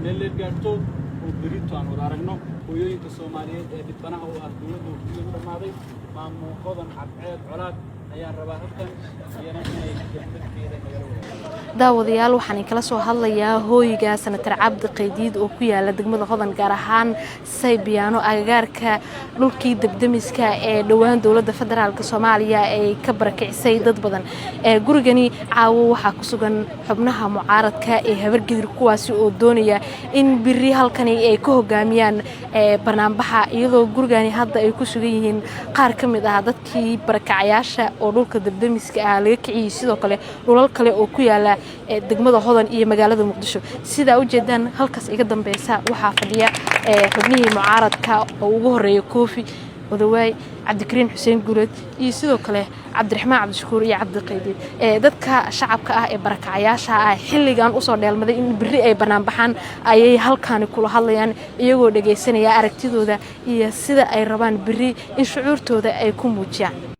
meel la gaarto oo berito aan wada aragno hooyooyinka Soomaaliyeed ee dibanaha u ah dawladda ugu dhamaaday maamul qodan cadceed colaad ayaa rabaa halkan iyana inay dadkeeda daawadayaal waxaan kala soo hadlayaa hooyiga Senator Cabdi Qaydiid oo ku yaala degmada Hodan gaar ahaan Saybiyaano agagaarka dhulkii debdemiska ee dhawaan dawladda federaalka Soomaaliya ay ka barakicisay dad badan gurigani caawo waxa ku sugan xubnaha mucaaradka ee habargidir kuwaasi oo doonaya in biri halkani ay ka hogaamiyaan barnaamijka iyadoo gurigani hadda ay ku sugan yihiin qaar ka mid ah dadkii barakacayaasha oo dhulka debdemiska ah laga kiciyay sidoo kale dhulal kale oo ku yaala degmada Hodan iyo magaalada Muqdisho sida u jeedaan halkaas iga dambeeysa waxa fadhiya xubnihii mucaaradka oo ugu horeeyay Koofi Odawaay Cabdikariin Xuseen Guuleed iyo sidoo kale Cabdiraxmaan Cabdishakuur iyo Cabdi Qaydiid dadka shacabka ah ee barakacayaasha ah xilligan u soo dheelmaday in biri ay banaan baxaan ayay halkaan kula hadlayaan iyagoo dhageysanaya aragtidooda iyo sida ay rabaan biri in shucuurtooda ay ku muujiyaan